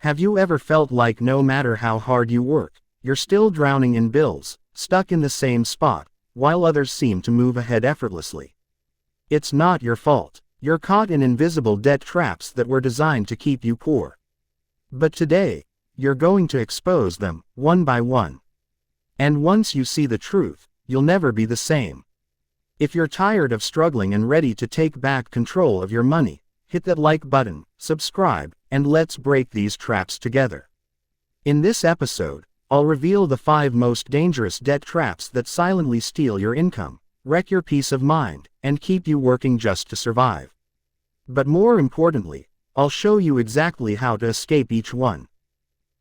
Have you ever felt like no matter how hard you work, you're still drowning in bills, stuck in the same spot, while others seem to move ahead effortlessly? It's not your fault. You're caught in invisible debt traps that were designed to keep you poor. But today, you're going to expose them, one by one. And once you see the truth, you'll never be the same. If you're tired of struggling and ready to take back control of your money, hit that like button, subscribe, and let's break these traps together. In this episode, I'll reveal the 5 most dangerous debt traps that silently steal your income, wreck your peace of mind, and keep you working just to survive. But more importantly, I'll show you exactly how to escape each one.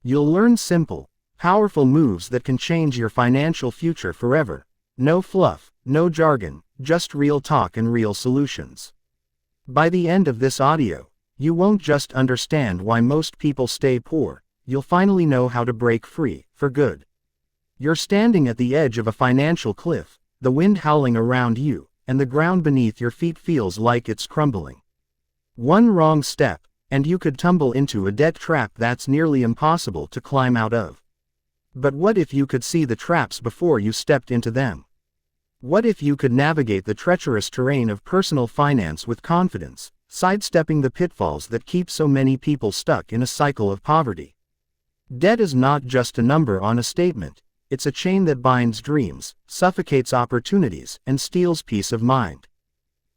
You'll learn simple, powerful moves that can change your financial future forever. No fluff, no jargon, just real talk and real solutions. By the end of this audio, you won't just understand why most people stay poor, you'll finally know how to break free, for good. You're standing at the edge of a financial cliff, the wind howling around you, and the ground beneath your feet feels like it's crumbling. One wrong step, and you could tumble into a debt trap that's nearly impossible to climb out of. But what if you could see the traps before you stepped into them? What if you could navigate the treacherous terrain of personal finance with confidence, sidestepping the pitfalls that keep so many people stuck in a cycle of poverty? Debt is not just a number on a statement, it's a chain that binds dreams, suffocates opportunities, and steals peace of mind.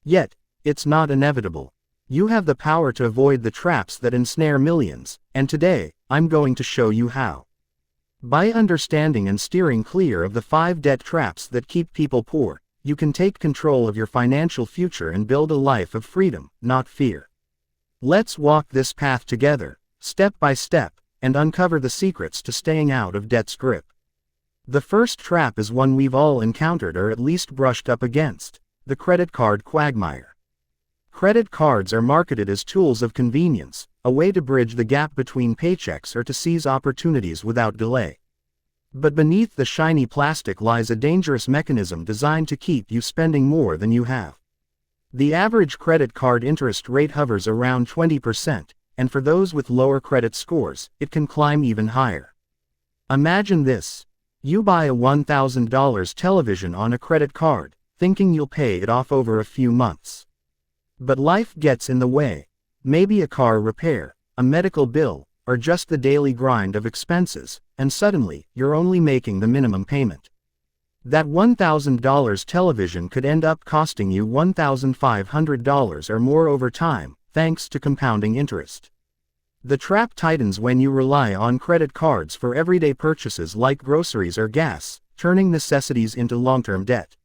Yet, it's not inevitable. You have the power to avoid the traps that ensnare millions, and today, I'm going to show you how. By understanding and steering clear of the 5 debt traps that keep people poor, you can take control of your financial future and build a life of freedom, not fear. Let's walk this path together, step by step, and uncover the secrets to staying out of debt's grip. The first trap is one we've all encountered or at least brushed up against: the credit card quagmire. Credit cards are marketed as tools of convenience, a way to bridge the gap between paychecks or to seize opportunities without delay. But beneath the shiny plastic lies a dangerous mechanism designed to keep you spending more than you have. The average credit card interest rate hovers around 20%, and for those with lower credit scores, it can climb even higher. Imagine this. You buy a $1,000 television on a credit card, thinking you'll pay it off over a few months. But life gets in the way. Maybe a car repair, a medical bill, or just the daily grind of expenses, and suddenly, you're only making the minimum payment. That $1,000 television could end up costing you $1,500 or more over time, thanks to compounding interest. The trap tightens when you rely on credit cards for everyday purchases like groceries or gas, turning necessities into long-term debt.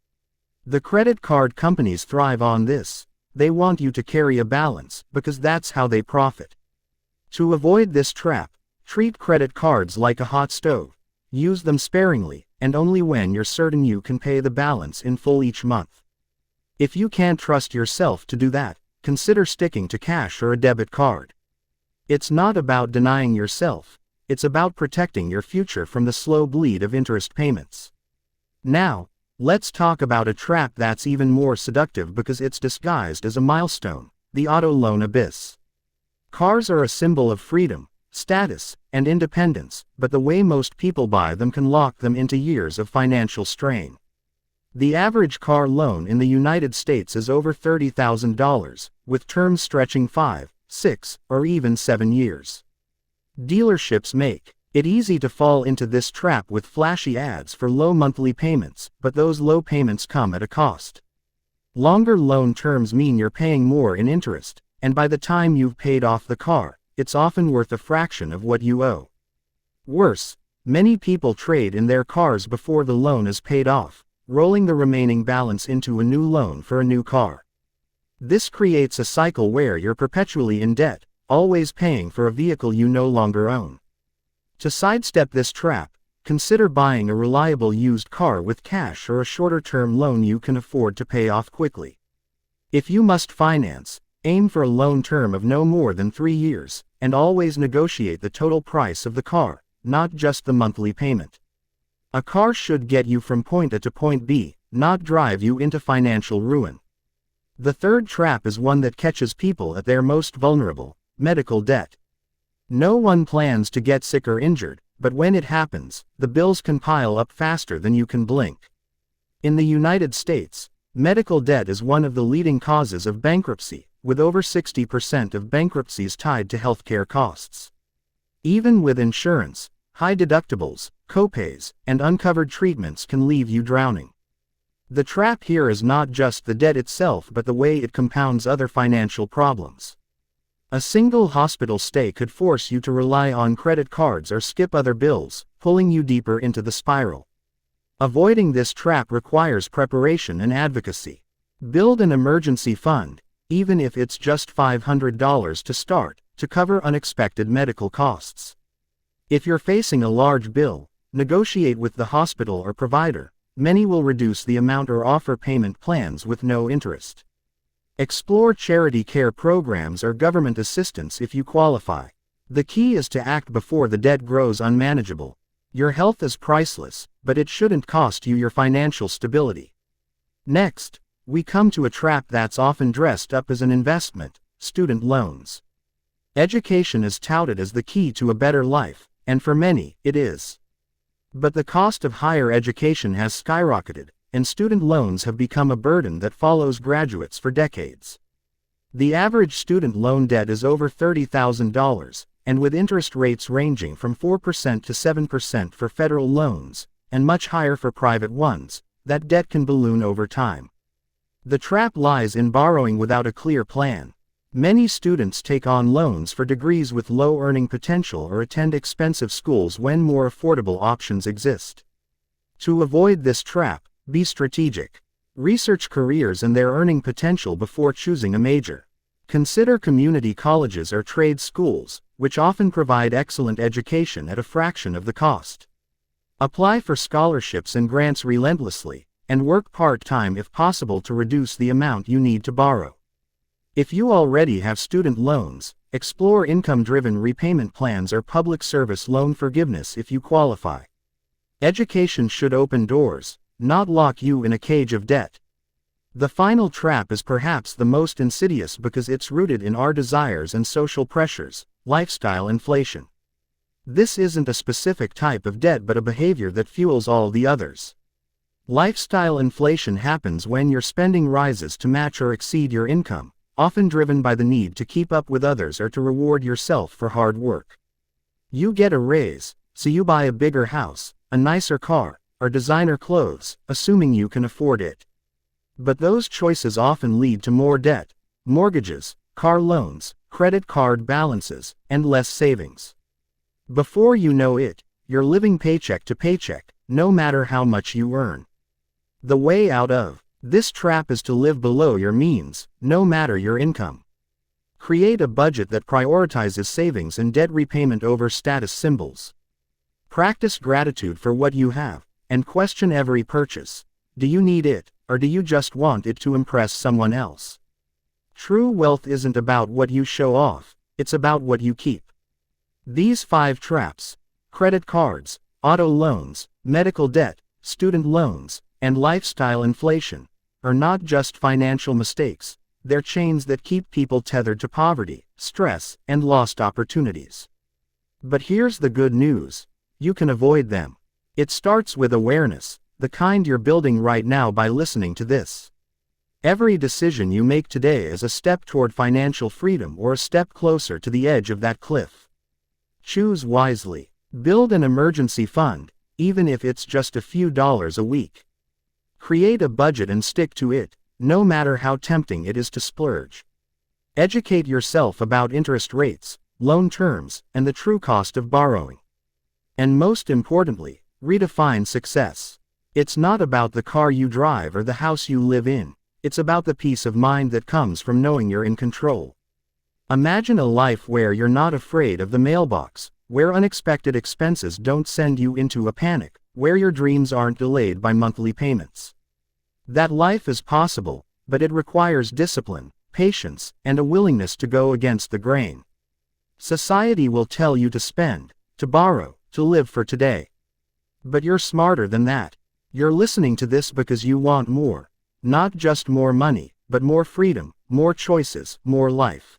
The credit card companies thrive on this. They want you to carry a balance, because that's how they profit. To avoid this trap, treat credit cards like a hot stove. Use them sparingly, and only when you're certain you can pay the balance in full each month. If you can't trust yourself to do that, consider sticking to cash or a debit card. It's not about denying yourself, it's about protecting your future from the slow bleed of interest payments. Now, let's talk about a trap that's even more seductive because it's disguised as a milestone: the auto loan abyss. Cars are a symbol of freedom, status, and independence, but the way most people buy them can lock them into years of financial strain. The average car loan in the United States is over $30,000, with terms stretching 5, 6, or even 7 years. Dealerships make it easy to fall into this trap with flashy ads for low monthly payments, but those low payments come at a cost. Longer loan terms mean you're paying more in interest, and by the time you've paid off the car, it's often worth a fraction of what you owe. Worse, many people trade in their cars before the loan is paid off, rolling the remaining balance into a new loan for a new car. This creates a cycle where you're perpetually in debt, always paying for a vehicle you no longer own. To sidestep this trap, consider buying a reliable used car with cash or a shorter-term loan you can afford to pay off quickly. If you must finance, aim for a loan term of no more than 3 years, and always negotiate the total price of the car, not just the monthly payment. A car should get you from point A to point B, not drive you into financial ruin. The third trap is one that catches people at their most vulnerable: medical debt. No one plans to get sick or injured, but when it happens, the bills can pile up faster than you can blink. In the United States, medical debt is one of the leading causes of bankruptcy, with over 60% of bankruptcies tied to healthcare costs. Even with insurance, high deductibles, copays, and uncovered treatments can leave you drowning. The trap here is not just the debt itself but the way it compounds other financial problems. A single hospital stay could force you to rely on credit cards or skip other bills, pulling you deeper into the spiral. Avoiding this trap requires preparation and advocacy. Build an emergency fund, even if it's just $500 to start, to cover unexpected medical costs. If you're facing a large bill, negotiate with the hospital or provider. Many will reduce the amount or offer payment plans with no interest. Explore charity care programs or government assistance if you qualify. The key is to act before the debt grows unmanageable. Your health is priceless, but it shouldn't cost you your financial stability. Next, we come to a trap that's often dressed up as an investment: student loans. Education is touted as the key to a better life, and for many, it is. But the cost of higher education has skyrocketed, and student loans have become a burden that follows graduates for decades. The average student loan debt is over $30,000, and with interest rates ranging from 4% to 7% for federal loans, and much higher for private ones, that debt can balloon over time. The trap lies in borrowing without a clear plan. Many students take on loans for degrees with low earning potential or attend expensive schools when more affordable options exist. To avoid this trap, be strategic. Research careers and their earning potential before choosing a major. Consider community colleges or trade schools, which often provide excellent education at a fraction of the cost. Apply for scholarships and grants relentlessly, and work part-time if possible to reduce the amount you need to borrow. If you already have student loans, explore income-driven repayment plans or public service loan forgiveness if you qualify. Education should open doors, not lock you in a cage of debt. The final trap is perhaps the most insidious because it's rooted in our desires and social pressures: lifestyle inflation. This isn't a specific type of debt but a behavior that fuels all the others. Lifestyle inflation happens when your spending rises to match or exceed your income, often driven by the need to keep up with others or to reward yourself for hard work. You get a raise, so you buy a bigger house, a nicer car, or designer clothes, assuming you can afford it. But those choices often lead to more debt: mortgages, car loans, credit card balances, and less savings. Before you know it, you're living paycheck to paycheck, no matter how much you earn. The way out of this trap is to live below your means, no matter your income. Create a budget that prioritizes savings and debt repayment over status symbols. Practice gratitude for what you have, and question every purchase. Do you need it, or do you just want it to impress someone else? True wealth isn't about what you show off, it's about what you keep. These 5 traps: credit cards, auto loans, medical debt, student loans, and lifestyle inflation, are not just financial mistakes, they're chains that keep people tethered to poverty, stress, and lost opportunities. But here's the good news: you can avoid them. It starts with awareness, the kind you're building right now by listening to this. Every decision you make today is a step toward financial freedom or a step closer to the edge of that cliff. Choose wisely. Build an emergency fund, even if it's just a few dollars a week. Create a budget and stick to it, no matter how tempting it is to splurge. Educate yourself about interest rates, loan terms, and the true cost of borrowing. And most importantly, redefine success. It's not about the car you drive or the house you live in, it's about the peace of mind that comes from knowing you're in control. Imagine a life where you're not afraid of the mailbox, where unexpected expenses don't send you into a panic, where your dreams aren't delayed by monthly payments. That life is possible, but it requires discipline, patience, and a willingness to go against the grain. Society will tell you to spend, to borrow, to live for today. But you're smarter than that. You're listening to this because you want more. Not just more money, but more freedom, more choices, more life.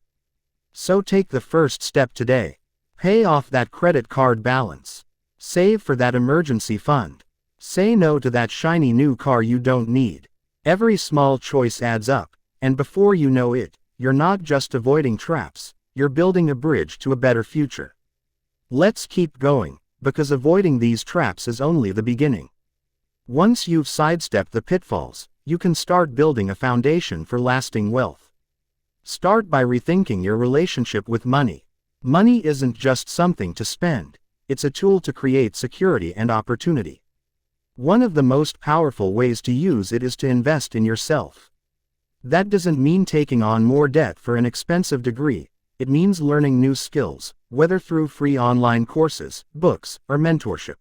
So take the first step today. Pay off that credit card balance. Save for that emergency fund. Say no to that shiny new car you don't need. Every small choice adds up, and before you know it, you're not just avoiding traps, you're building a bridge to a better future. Let's keep going, because avoiding these traps is only the beginning. Once you've sidestepped the pitfalls, you can start building a foundation for lasting wealth. Start by rethinking your relationship with money. Money isn't just something to spend, it's a tool to create security and opportunity. One of the most powerful ways to use it is to invest in yourself. That doesn't mean taking on more debt for an expensive degree, it means learning new skills, whether through free online courses, books, or mentorship.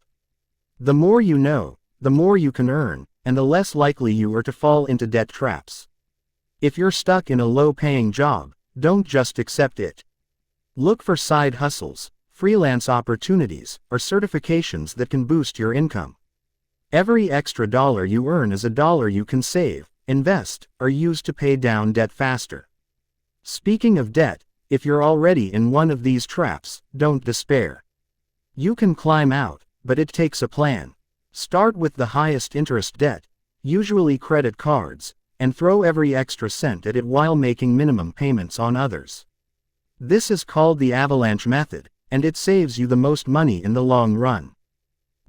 The more you know, the more you can earn, and the less likely you are to fall into debt traps. If you're stuck in a low-paying job, don't just accept it. Look for side hustles, freelance opportunities, or certifications that can boost your income. Every extra dollar you earn is a dollar you can save, invest, or use to pay down debt faster. Speaking of debt, if you're already in one of these traps, don't despair. You can climb out, but it takes a plan. Start with the highest interest debt, usually credit cards, and throw every extra cent at it while making minimum payments on others. This is called the avalanche method, and it saves you the most money in the long run.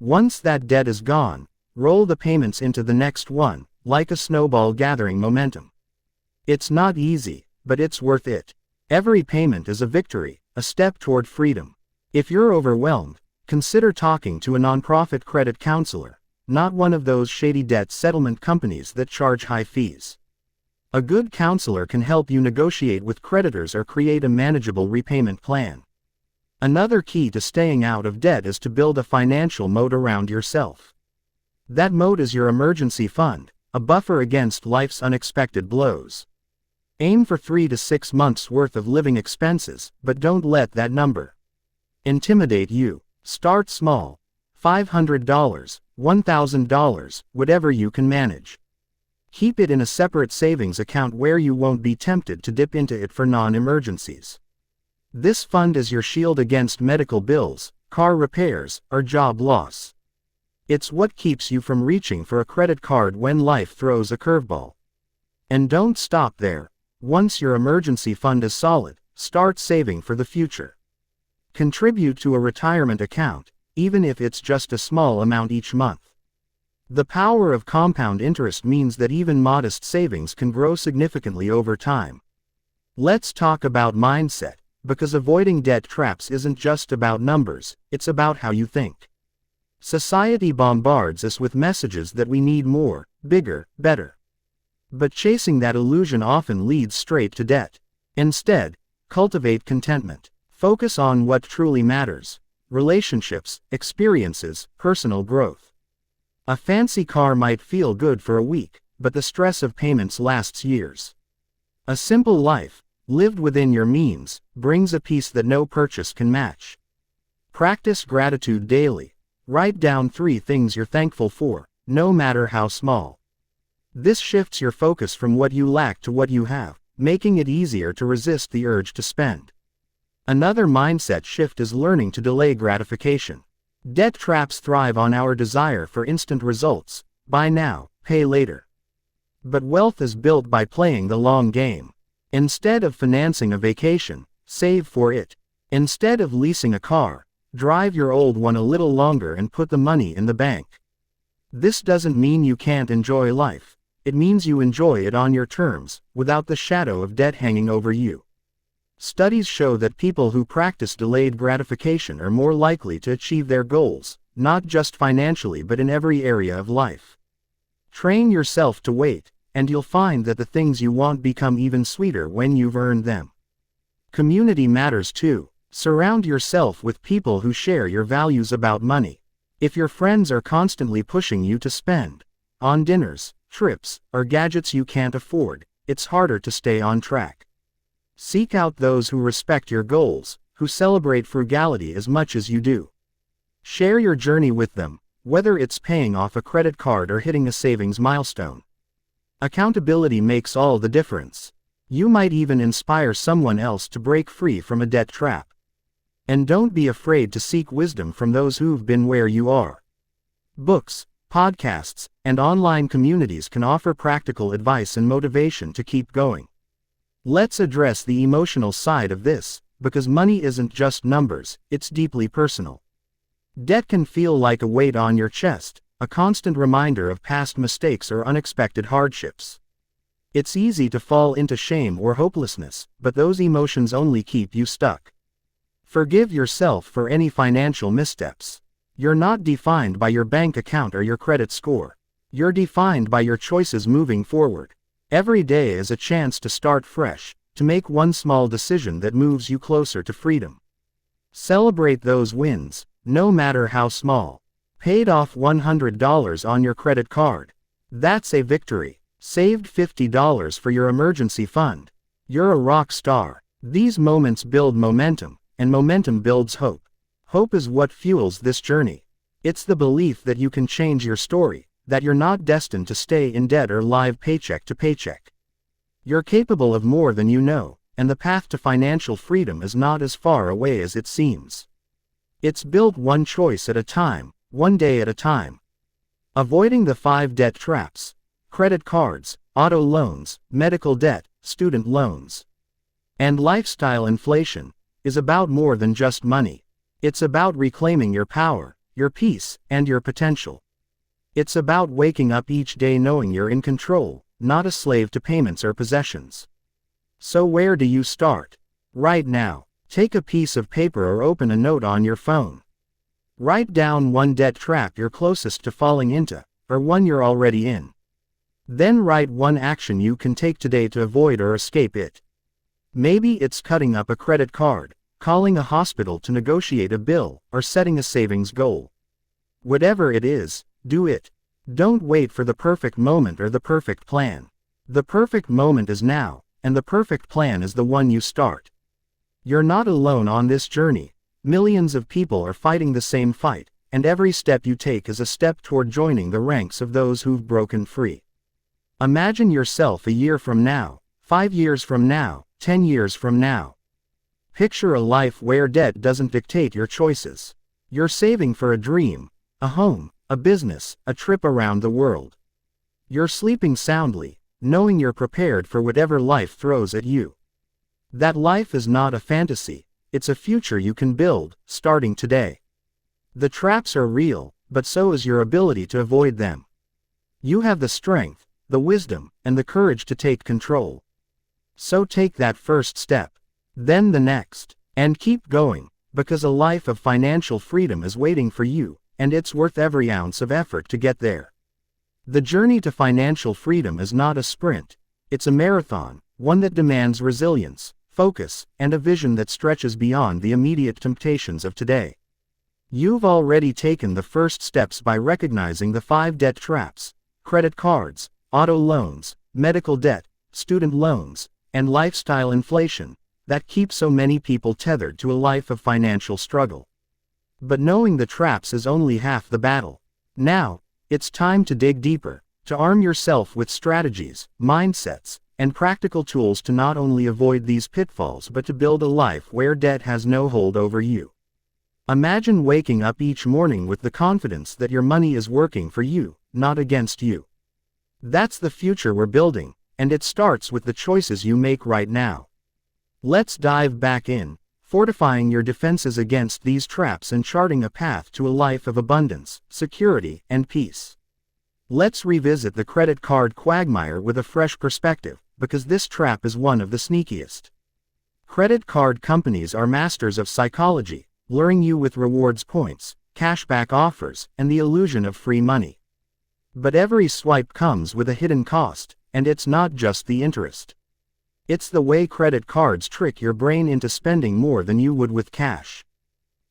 Once that debt is gone, roll the payments into the next one, like a snowball gathering momentum. It's not easy, but it's worth it. Every payment is a victory, a step toward freedom. If you're overwhelmed, consider talking to a nonprofit credit counselor, not one of those shady debt settlement companies that charge high fees. A good counselor can help you negotiate with creditors or create a manageable repayment plan. Another key to staying out of debt is to build a financial moat around yourself. That moat is your emergency fund, a buffer against life's unexpected blows. Aim for 3 to 6 months' worth of living expenses, but don't let that number intimidate you. Start small. $500, $1,000, whatever you can manage. Keep it in a separate savings account where you won't be tempted to dip into it for non-emergencies. This fund is your shield against medical bills, car repairs, or job loss. It's what keeps you from reaching for a credit card when life throws a curveball. And don't stop there. Once your emergency fund is solid, start saving for the future. Contribute to a retirement account, even if it's just a small amount each month. The power of compound interest means that even modest savings can grow significantly over time. Let's talk about mindset, because avoiding debt traps isn't just about numbers, it's about how you think. Society bombards us with messages that we need more, bigger, better. But chasing that illusion often leads straight to debt. Instead, cultivate contentment. Focus on what truly matters: relationships, experiences, personal growth. A fancy car might feel good for a week, but the stress of payments lasts years. A simple life, lived within your means, brings a peace that no purchase can match. Practice gratitude daily. Write down 3 things you're thankful for, no matter how small. This shifts your focus from what you lack to what you have, making it easier to resist the urge to spend. Another mindset shift is learning to delay gratification. Debt traps thrive on our desire for instant results: buy now, pay later. But wealth is built by playing the long game. Instead of financing a vacation, save for it. Instead of leasing a car, drive your old one a little longer and put the money in the bank. This doesn't mean you can't enjoy life. It means you enjoy it on your terms, without the shadow of debt hanging over you. Studies show that people who practice delayed gratification are more likely to achieve their goals, not just financially but in every area of life. Train yourself to wait, and you'll find that the things you want become even sweeter when you've earned them. Community matters too. Surround yourself with people who share your values about money. If your friends are constantly pushing you to spend on dinners, trips, or gadgets you can't afford, it's harder to stay on track. Seek out those who respect your goals, who celebrate frugality as much as you do. Share your journey with them, whether it's paying off a credit card or hitting a savings milestone. Accountability makes all the difference. You might even inspire someone else to break free from a debt trap. And don't be afraid to seek wisdom from those who've been where you are. Books, podcasts, and online communities can offer practical advice and motivation to keep going. Let's address the emotional side of this, because money isn't just numbers, it's deeply personal. Debt can feel like a weight on your chest, a constant reminder of past mistakes or unexpected hardships. It's easy to fall into shame or hopelessness, but those emotions only keep you stuck. Forgive yourself for any financial missteps. You're not defined by your bank account or your credit score. You're defined by your choices moving forward. Every day is a chance to start fresh, to make one small decision that moves you closer to freedom. Celebrate those wins, no matter how small. Paid off $100 on your credit card. That's a victory. Saved $50 for your emergency fund. You're a rock star. These moments build momentum, and momentum builds hope. Hope is what fuels this journey. It's the belief that you can change your story, that you're not destined to stay in debt or live paycheck to paycheck. You're capable of more than you know, and the path to financial freedom is not as far away as it seems. It's built one choice at a time, one day at a time. Avoiding the 5 debt traps: credit cards, auto loans, medical debt, student loans, and lifestyle inflation, is about more than just money. It's about reclaiming your power, your peace, and your potential. It's about waking up each day knowing you're in control, not a slave to payments or possessions. So where do you start? Right now. Take a piece of paper or open a note on your phone. Write down one debt trap you're closest to falling into, or one you're already in. Then write one action you can take today to avoid or escape it. Maybe it's cutting up a credit card, calling a hospital to negotiate a bill, or setting a savings goal. Whatever it is, do it. Don't wait for the perfect moment or the perfect plan. The perfect moment is now, and the perfect plan is the one you start. You're not alone on this journey. Millions of people are fighting the same fight, and every step you take is a step toward joining the ranks of those who've broken free. Imagine yourself a year from now, 5 years from now, 10 years from now. Picture a life where debt doesn't dictate your choices. You're saving for a dream, a home, a business, a trip around the world. You're sleeping soundly, knowing you're prepared for whatever life throws at you. That life is not a fantasy, it's a future you can build, starting today. The traps are real, but so is your ability to avoid them. You have the strength, the wisdom, and the courage to take control. So take that first step, then the next, and keep going, because a life of financial freedom is waiting for you, and it's worth every ounce of effort to get there. The journey to financial freedom is not a sprint, it's a marathon, one that demands resilience, focus, and a vision that stretches beyond the immediate temptations of today. You've already taken the first steps by recognizing the 5 debt traps: credit cards, auto loans, medical debt, student loans, and lifestyle inflation, that keep so many people tethered to a life of financial struggle. But knowing the traps is only half the battle. Now, it's time to dig deeper, to arm yourself with strategies, mindsets, and practical tools to not only avoid these pitfalls but to build a life where debt has no hold over you. Imagine waking up each morning with the confidence that your money is working for you, not against you. That's the future we're building, and it starts with the choices you make right now. Let's dive back in, fortifying your defenses against these traps and charting a path to a life of abundance, security, and peace. Let's revisit the credit card quagmire with a fresh perspective, because this trap is one of the sneakiest. Credit card companies are masters of psychology, luring you with rewards points, cashback offers, and the illusion of free money. But every swipe comes with a hidden cost, and it's not just the interest. It's the way credit cards trick your brain into spending more than you would with cash.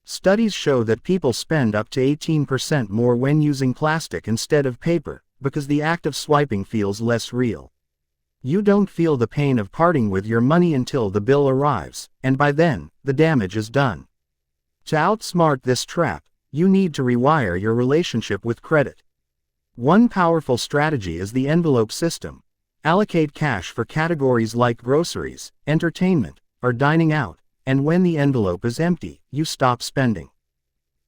Studies show that people spend up to 18% more when using plastic instead of paper, because the act of swiping feels less real. You don't feel the pain of parting with your money until the bill arrives, and by then, the damage is done. To outsmart this trap, you need to rewire your relationship with credit. One powerful strategy is the envelope system. Allocate cash for categories like groceries, entertainment, or dining out, and when the envelope is empty, you stop spending.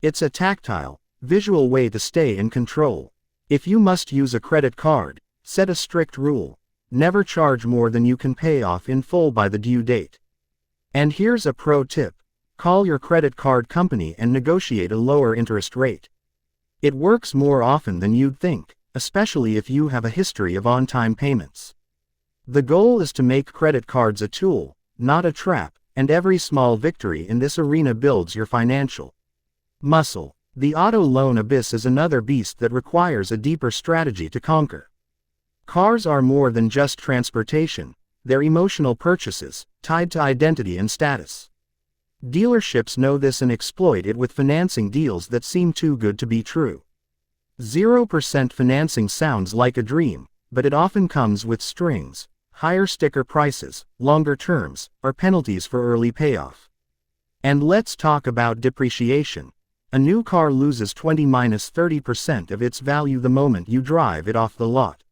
It's a tactile, visual way to stay in control. If you must use a credit card, set a strict rule. Never charge more than you can pay off in full by the due date. And here's a pro tip. Call your credit card company and negotiate a lower interest rate. It works more often than you'd think, especially if you have a history of on-time payments. The goal is to make credit cards a tool, not a trap, and every small victory in this arena builds your financial muscle. The auto loan abyss is another beast that requires a deeper strategy to conquer. Cars are more than just transportation, they're emotional purchases, tied to identity and status. Dealerships know this and exploit it with financing deals that seem too good to be true. 0% financing sounds like a dream, but it often comes with strings, higher sticker prices, longer terms, or penalties for early payoff. And let's talk about depreciation. A new car loses 20–30% of its value the moment you drive it off the lot.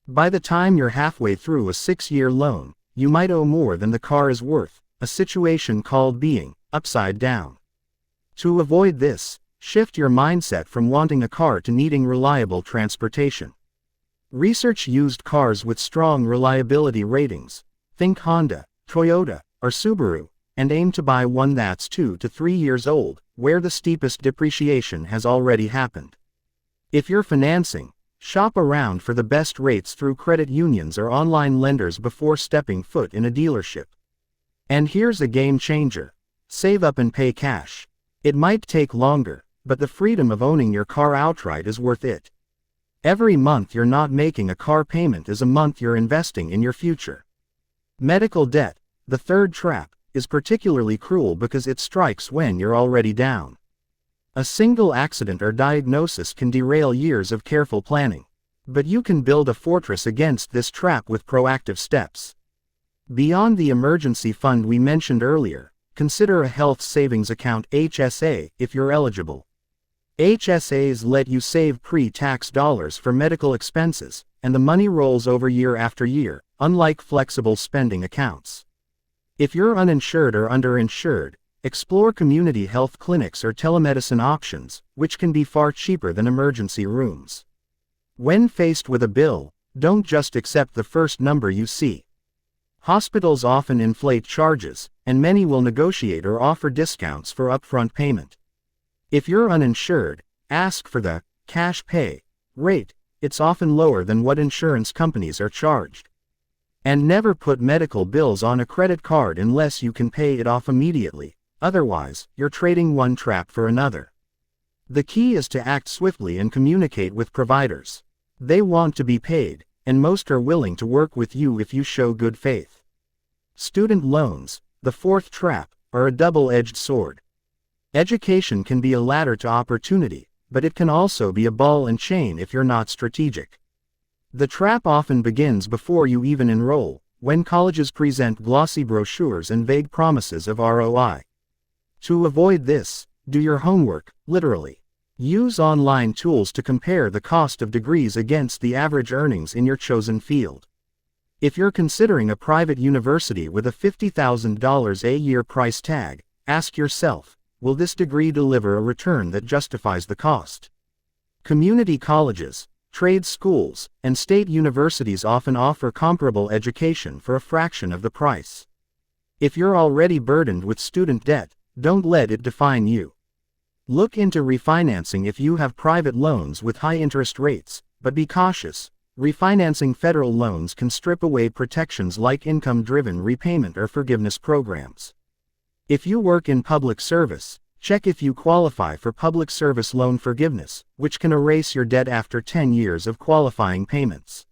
By the time you're halfway through a 6-year loan, you might owe more than the car is worth, a situation called being upside down. To avoid this, shift your mindset from wanting a car to needing reliable transportation. Research used cars with strong reliability ratings, think Honda, Toyota, or Subaru, and aim to buy one that's 2 to 3 years old, where the steepest depreciation has already happened. If you're financing, shop around for the best rates through credit unions or online lenders before stepping foot in a dealership. And here's a game changer. Save up and pay cash. It might take longer, but the freedom of owning your car outright is worth it. Every month you're not making a car payment is a month you're investing in your future. Medical debt, the third trap, is particularly cruel because it strikes when you're already down. A single accident or diagnosis can derail years of careful planning. But you can build a fortress against this trap with proactive steps. Beyond the emergency fund we mentioned earlier, consider a health savings account (HSA) if you're eligible. HSAs let you save pre-tax dollars for medical expenses, and the money rolls over year after year, unlike flexible spending accounts. If you're uninsured or underinsured, explore community health clinics or telemedicine options, which can be far cheaper than emergency rooms. When faced with a bill, don't just accept the first number you see. Hospitals often inflate charges, and many will negotiate or offer discounts for upfront payment. If you're uninsured, ask for the cash pay rate. It's often lower than what insurance companies are charged. And never put medical bills on a credit card unless you can pay it off immediately, otherwise, you're trading one trap for another. The key is to act swiftly and communicate with providers. They want to be paid, and most are willing to work with you if you show good faith. Student loans, the fourth trap, are a double-edged sword. Education can be a ladder to opportunity, but it can also be a ball and chain if you're not strategic. The trap often begins before you even enroll, when colleges present glossy brochures and vague promises of ROI. To avoid this, do your homework, literally. Use online tools to compare the cost of degrees against the average earnings in your chosen field. If you're considering a private university with a $50,000 a year price tag, ask yourself, will this degree deliver a return that justifies the cost? Community colleges, trade schools, and state universities often offer comparable education for a fraction of the price. If you're already burdened with student debt, don't let it define you. Look into refinancing if you have private loans with high interest rates, but be cautious. Refinancing federal loans can strip away protections like income-driven repayment or forgiveness programs. If you work in public service, check if you qualify for public service loan forgiveness, which can erase your debt after 10 years of qualifying payments.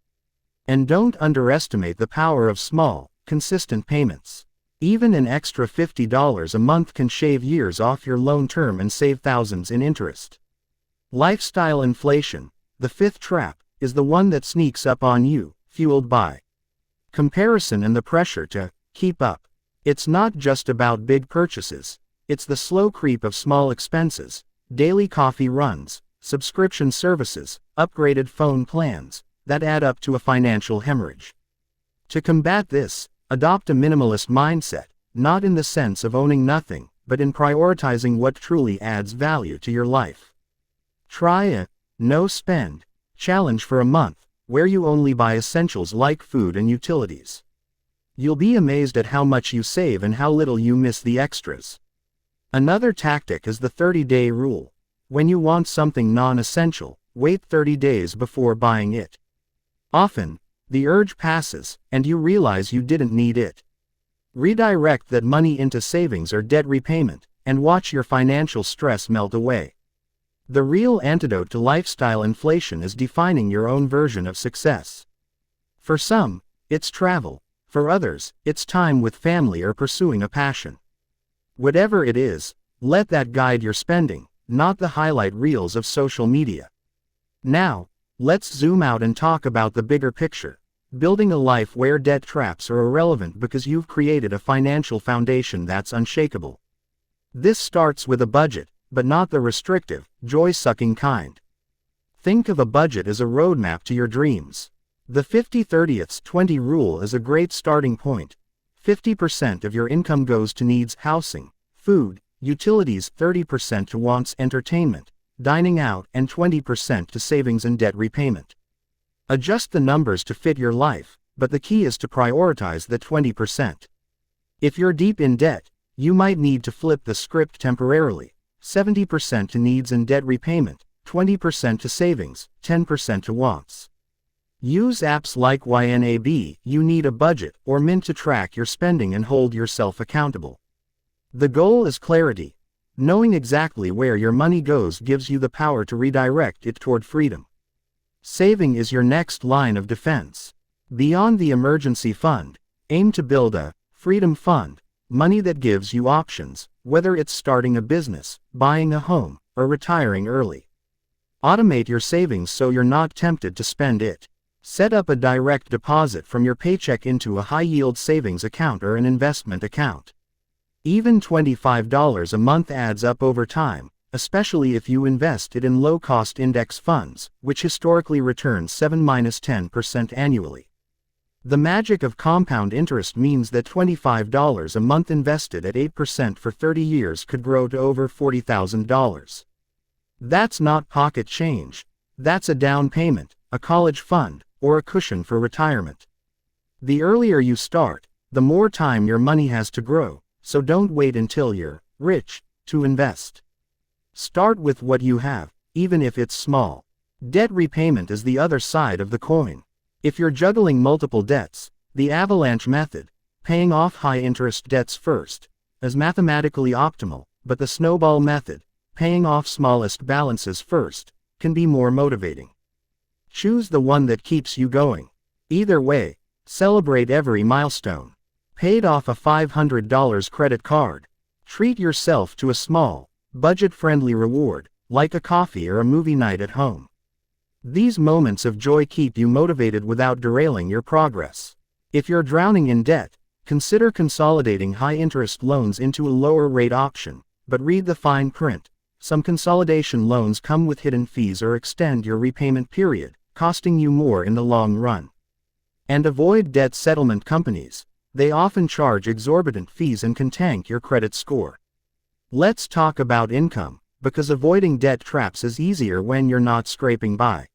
And don't underestimate the power of small, consistent payments. Even an extra $50 a month can shave years off your loan term and save thousands in interest. Lifestyle inflation, the fifth trap, is the one that sneaks up on you, fueled by comparison and the pressure to keep up. It's not just about big purchases. It's the slow creep of small expenses, daily coffee runs, subscription services, upgraded phone plans, that add up to a financial hemorrhage. To combat this, adopt a minimalist mindset. not in the sense of owning nothing, but in prioritizing what truly adds value to your life. Try a no-spend challenge for a month, where you only buy essentials like food and utilities. You'll be amazed at how much you save and how little you miss the extras. Another tactic is the 30-day rule. When you want something non-essential, wait 30 days before buying it. Often, the urge passes, and you realize you didn't need it. Redirect that money into savings or debt repayment, and watch your financial stress melt away. The real antidote to lifestyle inflation is defining your own version of success. For some, it's travel. For others, it's time with family or pursuing a passion. Whatever it is, let that guide your spending, not the highlight reels of social media. Now, let's zoom out and talk about the bigger picture, building a life where debt traps are irrelevant because you've created a financial foundation that's unshakable. This starts with a budget, but not the restrictive, joy-sucking kind. Think of a budget as a roadmap to your dreams. The 50-30-20 rule is a great starting point. 50% of your income goes to needs: housing, food, utilities, 30% to wants: entertainment, dining out, and 20% to savings and debt repayment. Adjust the numbers to fit your life, but the key is to prioritize the 20%. If you're deep in debt, you might need to flip the script temporarily. 70% to needs and debt repayment, 20% to savings, 10% to wants. Use apps like YNAB, You Need a Budget, or Mint to track your spending and hold yourself accountable. The goal is clarity. Knowing exactly where your money goes gives you the power to redirect it toward freedom. Saving is your next line of defense. Beyond the emergency fund, aim to build a freedom fund, money that gives you options, whether it's starting a business, buying a home, or retiring early. Automate your savings so you're not tempted to spend it. Set up a direct deposit from your paycheck into a high-yield savings account or an investment account. Even $25 a month adds up over time, especially if you invest it in low-cost index funds, which historically return 7–10% annually. The magic of compound interest means that $25 a month invested at 8% for 30 years could grow to over $40,000. That's not pocket change. That's a down payment, a college fund, or a cushion for retirement. The earlier you start, the more time your money has to grow, so don't wait until you're rich to invest. Start with what you have, even if it's small. Debt repayment is the other side of the coin. If you're juggling multiple debts, the avalanche method, paying off high-interest debts first, is mathematically optimal, but the snowball method, paying off smallest balances first, can be more motivating. Choose the one that keeps you going. Either way, celebrate every milestone. Paid off a $500 credit card. Treat yourself to a small, budget-friendly reward, like a coffee or a movie night at home. These moments of joy keep you motivated without derailing your progress. If you're drowning in debt, consider consolidating high-interest loans into a lower-rate option, but read the fine print. Some consolidation loans come with hidden fees or extend your repayment period, costing you more in the long run. And avoid debt settlement companies. They often charge exorbitant fees and can tank your credit score. Let's talk about income, because avoiding debt traps is easier when you're not scraping by.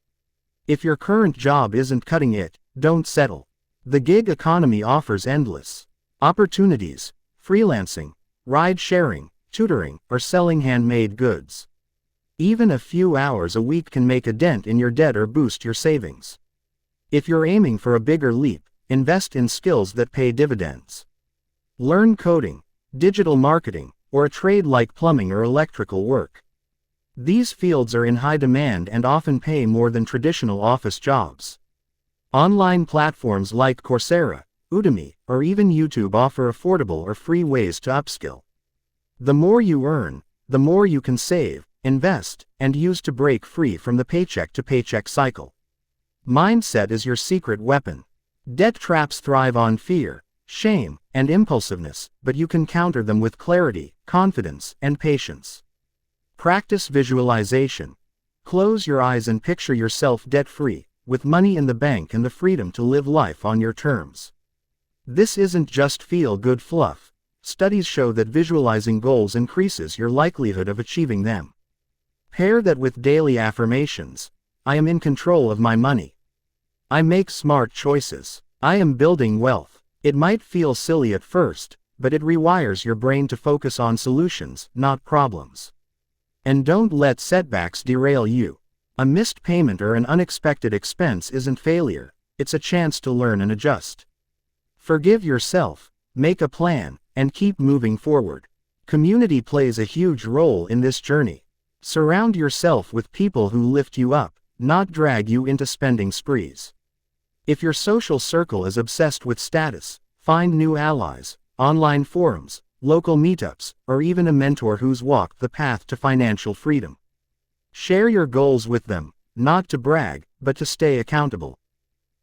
If your current job isn't cutting it, don't settle. The gig economy offers endless opportunities: freelancing, ride-sharing, tutoring, or selling handmade goods. Even a few hours a week can make a dent in your debt or boost your savings. If you're aiming for a bigger leap, invest in skills that pay dividends. Learn coding, digital marketing, or a trade like plumbing or electrical work. These fields are in high demand and often pay more than traditional office jobs. Online platforms like Coursera, Udemy, or even YouTube offer affordable or free ways to upskill. The more you earn, the more you can save, invest, and use to break free from the paycheck-to-paycheck cycle. Mindset is your secret weapon. Debt traps thrive on fear, shame, and impulsiveness, but you can counter them with clarity, confidence, and patience. Practice visualization. Close your eyes and picture yourself debt-free, with money in the bank and the freedom to live life on your terms. This isn't just feel-good fluff. Studies show that visualizing goals increases your likelihood of achieving them. Pair that with daily affirmations. I am in control of my money. I make smart choices. I am building wealth. It might feel silly at first, but it rewires your brain to focus on solutions, not problems. And don't let setbacks derail you. A missed payment or an unexpected expense isn't failure, it's a chance to learn and adjust. Forgive yourself, make a plan, and keep moving forward. Community plays a huge role in this journey. Surround yourself with people who lift you up, not drag you into spending sprees. If your social circle is obsessed with status, find new allies, online forums, local meetups, or even a mentor who's walked the path to financial freedom. Share your goals with them, not to brag, but to stay accountable.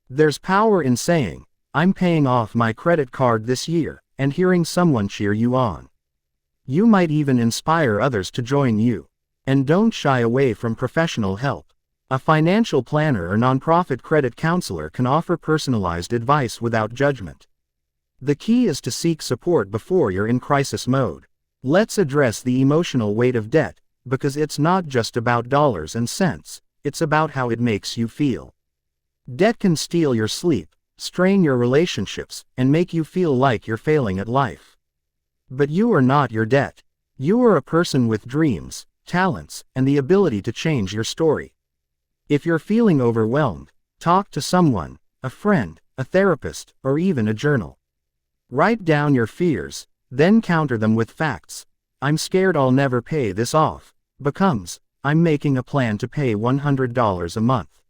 There's power in saying, I'm paying off my credit card this year, and hearing someone cheer you on. You might even inspire others to join you. And don't shy away from professional help. A financial planner or nonprofit credit counselor can offer personalized advice without judgment. The key is to seek support before you're in crisis mode. Let's address the emotional weight of debt, because it's not just about dollars and cents, it's about how it makes you feel. Debt can steal your sleep, strain your relationships, and make you feel like you're failing at life. But you are not your debt. You are a person with dreams, talents, and the ability to change your story. If you're feeling overwhelmed, talk to someone, a friend, a therapist, or even a journal. Write down your fears, then counter them with facts. I'm scared I'll never pay this off, becomes, I'm making a plan to pay $100 a month.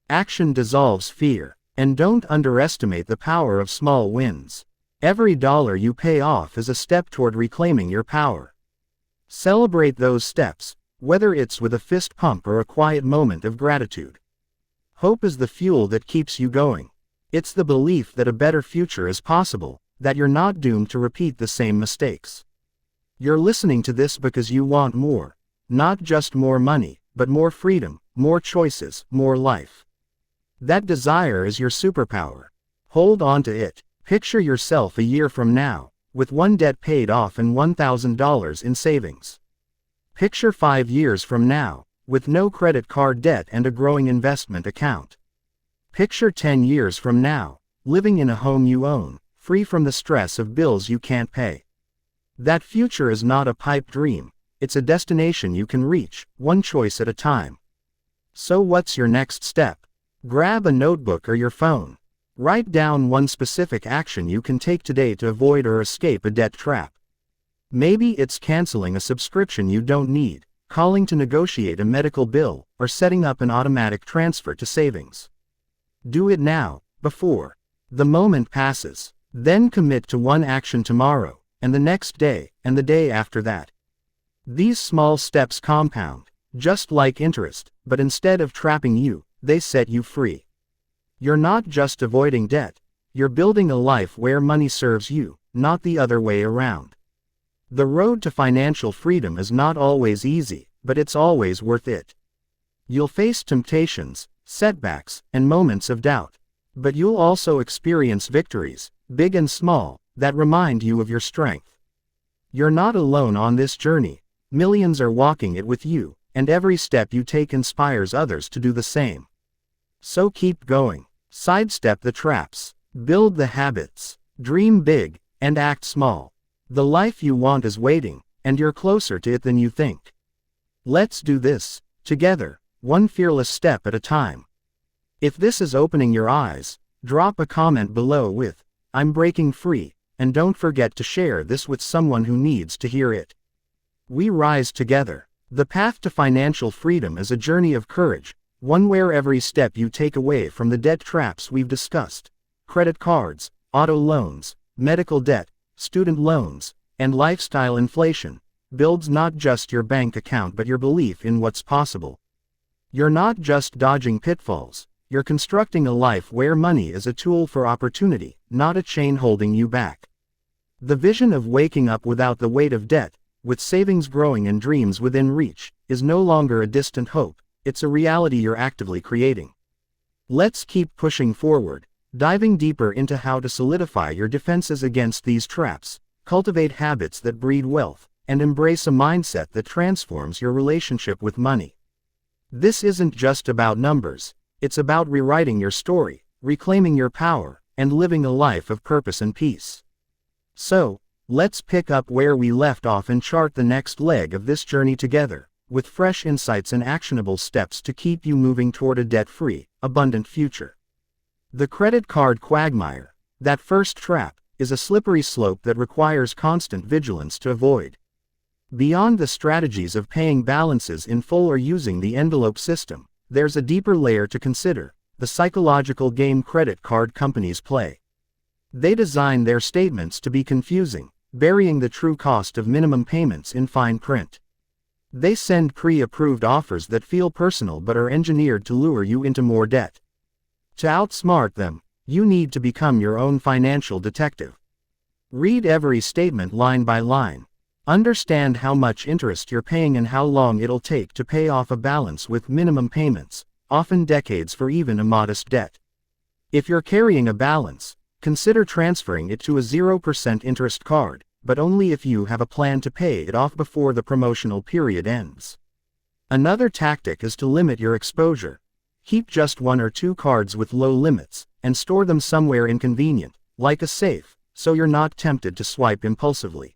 Action dissolves fear, and don't underestimate the power of small wins. Every dollar you pay off is a step toward reclaiming your power. Celebrate those steps, whether it's with a fist pump or a quiet moment of gratitude. Hope is the fuel that keeps you going. It's the belief that a better future is possible, that you're not doomed to repeat the same mistakes. You're listening to this because you want more, not just more money, but more freedom, more choices, more life. That desire is your superpower. Hold on to it. Picture yourself a year from now, with one debt paid off and $1,000 in savings. Picture 5 years from now, with no credit card debt and a growing investment account. Picture 10 years from now, living in a home you own, free from the stress of bills you can't pay. That future is not a pipe dream, it's a destination you can reach, one choice at a time. So what's your next step? Grab a notebook or your phone. Write down one specific action you can take today to avoid or escape a debt trap. Maybe it's canceling a subscription you don't need, calling to negotiate a medical bill, or setting up an automatic transfer to savings. Do it now, before the moment passes. Then commit to one action tomorrow, and the next day, and the day after that. These small steps compound, just like interest, but instead of trapping you, they set you free. You're not just avoiding debt, you're building a life where money serves you, not the other way around. The road to financial freedom is not always easy, but it's always worth it. You'll face temptations, setbacks, and moments of doubt. But you'll also experience victories, big and small, that remind you of your strength. You're not alone on this journey. Millions are walking it with you, and every step you take inspires others to do the same. So keep going. Sidestep the traps. Build the habits. Dream big, and act small. The life you want is waiting, and you're closer to it than you think. Let's do this, together, one fearless step at a time. If this is opening your eyes, drop a comment below with, I'm breaking free, and don't forget to share this with someone who needs to hear it. We rise together. The path to financial freedom is a journey of courage, one where every step you take away from the debt traps we've discussed, credit cards, auto loans, medical debt, student loans, and lifestyle inflation, builds not just your bank account but your belief in what's possible. You're not just dodging pitfalls. You're constructing a life where money is a tool for opportunity, not a chain holding you back. The vision of waking up without the weight of debt, with savings growing and dreams within reach, is no longer a distant hope, it's a reality you're actively creating. Let's keep pushing forward, diving deeper into how to solidify your defenses against these traps, cultivate habits that breed wealth, and embrace a mindset that transforms your relationship with money. This isn't just about numbers, it's about rewriting your story, reclaiming your power, and living a life of purpose and peace. So, let's pick up where we left off and chart the next leg of this journey together, with fresh insights and actionable steps to keep you moving toward a debt-free, abundant future. The credit card quagmire, that first trap, is a slippery slope that requires constant vigilance to avoid. Beyond the strategies of paying balances in full or using the envelope system, there's a deeper layer to consider: the psychological game credit card companies play. They design their statements to be confusing, burying the true cost of minimum payments in fine print. They send pre-approved offers that feel personal but are engineered to lure you into more debt. To outsmart them, you need to become your own financial detective. Read every statement line by line. Understand how much interest you're paying and how long it'll take to pay off a balance with minimum payments, often decades for even a modest debt. If you're carrying a balance, consider transferring it to a 0% interest card, but only if you have a plan to pay it off before the promotional period ends. Another tactic is to limit your exposure. Keep just 1 or 2 cards with low limits, and store them somewhere inconvenient, like a safe, so you're not tempted to swipe impulsively.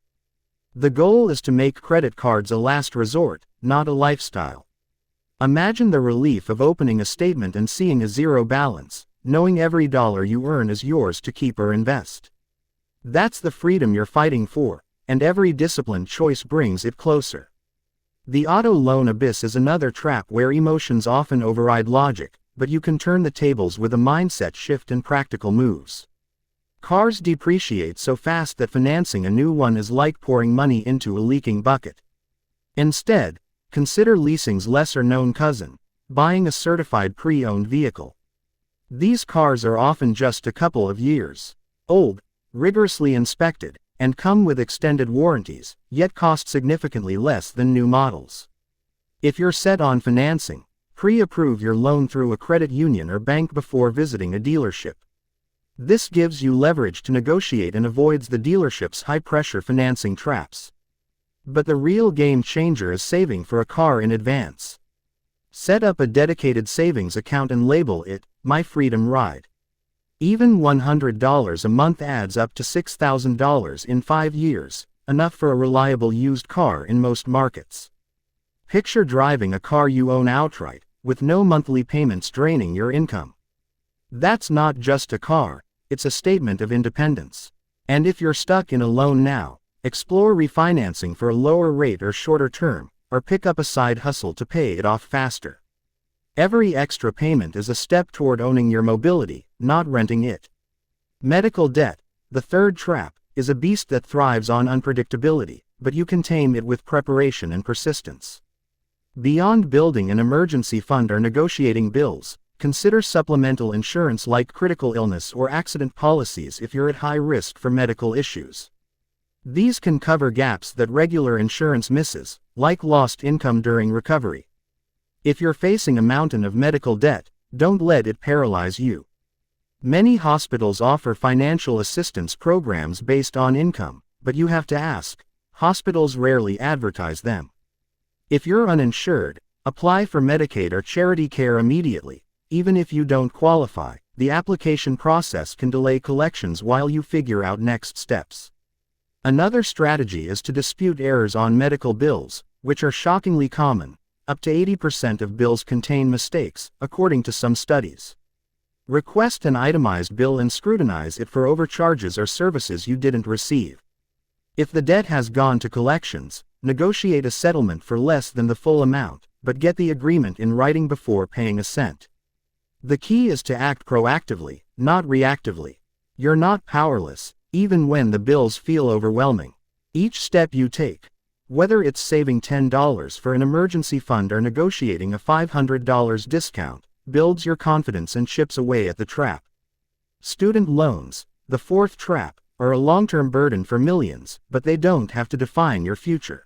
The goal is to make credit cards a last resort, not a lifestyle. Imagine the relief of opening a statement and seeing a zero balance, knowing every dollar you earn is yours to keep or invest. That's the freedom you're fighting for, and every disciplined choice brings it closer. The auto loan abyss is another trap where emotions often override logic, but you can turn the tables with a mindset shift and practical moves. Cars depreciate so fast that financing a new one is like pouring money into a leaking bucket. Instead, consider leasing's lesser-known cousin: buying a certified pre-owned vehicle. These cars are often just a couple of years old, rigorously inspected, and come with extended warranties, yet cost significantly less than new models. If you're set on financing, pre-approve your loan through a credit union or bank before visiting a dealership. This gives you leverage to negotiate and avoids the dealership's high-pressure financing traps. But the real game changer is saving for a car in advance. Set up a dedicated savings account and label it "My Freedom Ride." Even $100 a month adds up to $6,000 in 5 years, enough for a reliable used car in most markets. Picture driving a car you own outright, with no monthly payments draining your income. That's not just a car, it's a statement of independence. And if you're stuck in a loan now, explore refinancing for a lower rate or shorter term, or pick up a side hustle to pay it off faster. Every extra payment is a step toward owning your mobility, not renting it. Medical debt, the third trap, is a beast that thrives on unpredictability, but you can tame it with preparation and persistence. Beyond building an emergency fund or negotiating bills, consider supplemental insurance like critical illness or accident policies if you're at high risk for medical issues. These can cover gaps that regular insurance misses, like lost income during recovery. If you're facing a mountain of medical debt, don't let it paralyze you. Many hospitals offer financial assistance programs based on income, but you have to ask. Hospitals rarely advertise them. If you're uninsured, apply for Medicaid or charity care immediately. Even if you don't qualify, the application process can delay collections while you figure out next steps. Another strategy is to dispute errors on medical bills, which are shockingly common. Up to 80% of bills contain mistakes, according to some studies. Request an itemized bill and scrutinize it for overcharges or services you didn't receive. If the debt has gone to collections, negotiate a settlement for less than the full amount, but get the agreement in writing before paying a cent. The key is to act proactively, not reactively. You're not powerless, even when the bills feel overwhelming. Each step you take, whether it's saving $10 for an emergency fund or negotiating a $500 discount, builds your confidence and chips away at the trap. Student loans, the fourth trap, are a long-term burden for millions, but they don't have to define your future.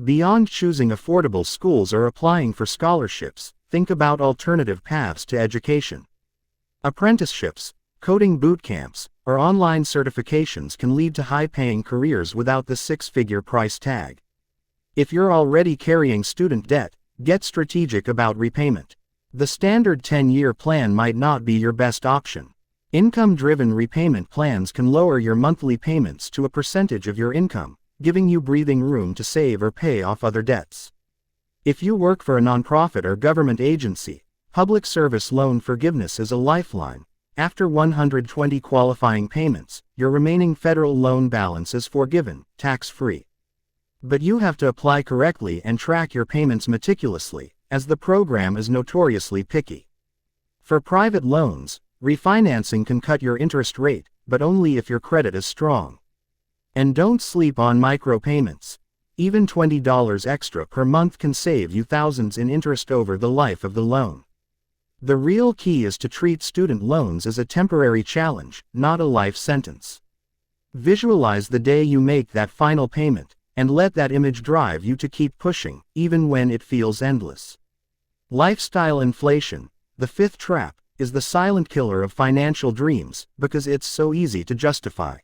Beyond choosing affordable schools or applying for scholarships, think about alternative paths to education. Apprenticeships, coding boot camps, or online certifications can lead to high-paying careers without the six-figure price tag. If you're already carrying student debt, get strategic about repayment. The standard 10-year plan might not be your best option. Income-driven repayment plans can lower your monthly payments to a percentage of your income, giving you breathing room to save or pay off other debts. If you work for a nonprofit or government agency, public service loan forgiveness is a lifeline. After 120 qualifying payments, your remaining federal loan balance is forgiven, tax-free. But you have to apply correctly and track your payments meticulously, as the program is notoriously picky. For private loans, refinancing can cut your interest rate, but only if your credit is strong. And don't sleep on micropayments. Even $20 extra per month can save you thousands in interest over the life of the loan. The real key is to treat student loans as a temporary challenge, not a life sentence. Visualize the day you make that final payment, and let that image drive you to keep pushing, even when it feels endless. Lifestyle inflation, the fifth trap, is the silent killer of financial dreams, because it's so easy to justify.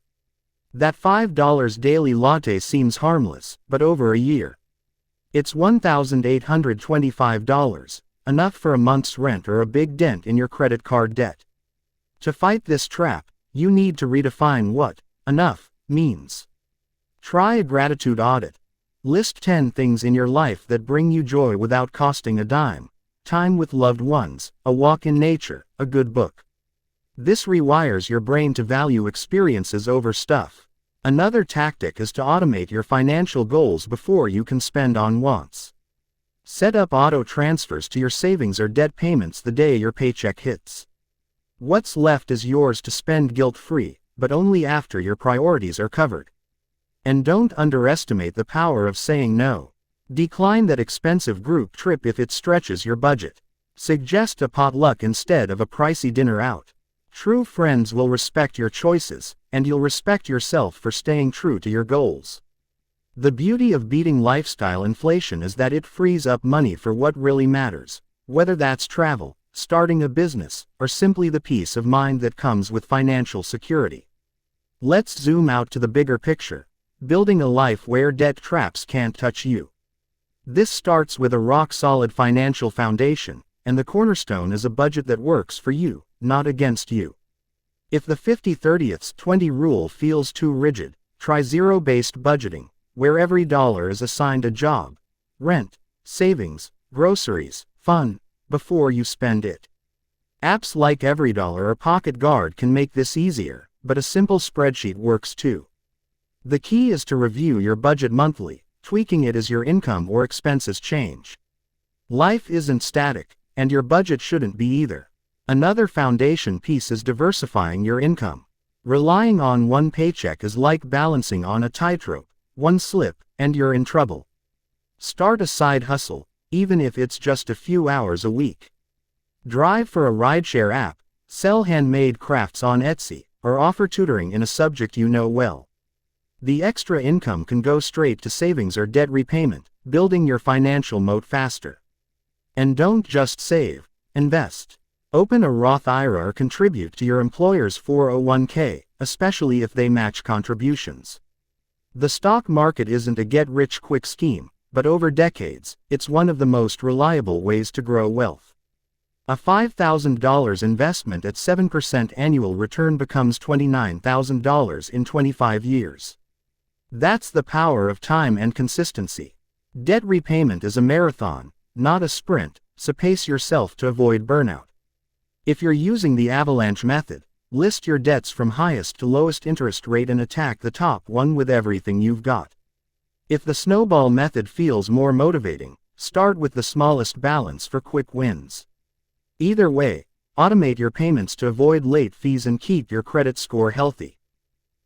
That $5 daily latte seems harmless, but over a year, it's $1,825. Enough for a month's rent or a big dent in your credit card debt. To fight this trap, you need to redefine what enough means. Try a gratitude audit. List 10 things in your life that bring you joy without costing a dime. Time with loved ones, a walk in nature, a good book. This rewires your brain to value experiences over stuff. Another tactic is to automate your financial goals before you can spend on wants. Set up auto transfers to your savings or debt payments the day your paycheck hits. What's left is yours to spend guilt-free, but only after your priorities are covered. And don't underestimate the power of saying no. Decline that expensive group trip if it stretches your budget. Suggest a potluck instead of a pricey dinner out. True friends will respect your choices, and you'll respect yourself for staying true to your goals. The beauty of beating lifestyle inflation is that it frees up money for what really matters, whether that's travel, starting a business, or simply the peace of mind that comes with financial security. Let's zoom out to the bigger picture, building a life where debt traps can't touch you. This starts with a rock-solid financial foundation, and the cornerstone is a budget that works for you, not against you. If the 50-30-20 rule feels too rigid, try zero-based budgeting, where every dollar is assigned a job, rent, savings, groceries, fun, before you spend it. Apps like EveryDollar or Pocket Guard can make this easier, but a simple spreadsheet works too. The key is to review your budget monthly, tweaking it as your income or expenses change. Life isn't static, and your budget shouldn't be either. Another foundation piece is diversifying your income. Relying on one paycheck is like balancing on a tightrope. One slip, and you're in trouble. Start a side hustle, even if it's just a few hours a week. Drive for a rideshare app, sell handmade crafts on Etsy, or offer tutoring in a subject you know well. The extra income can go straight to savings or debt repayment, building your financial moat faster. And don't just save, invest. Open a Roth IRA or contribute to your employer's 401k, especially if they match contributions. The stock market isn't a get-rich-quick scheme, but over decades, it's one of the most reliable ways to grow wealth. A $5,000 investment at 7% annual return becomes $29,000 in 25 years. That's the power of time and consistency. Debt repayment is a marathon, not a sprint, so pace yourself to avoid burnout. If you're using the avalanche method, list your debts from highest to lowest interest rate and attack the top one with everything you've got. If the snowball method feels more motivating, start with the smallest balance for quick wins. Either way, automate your payments to avoid late fees and keep your credit score healthy.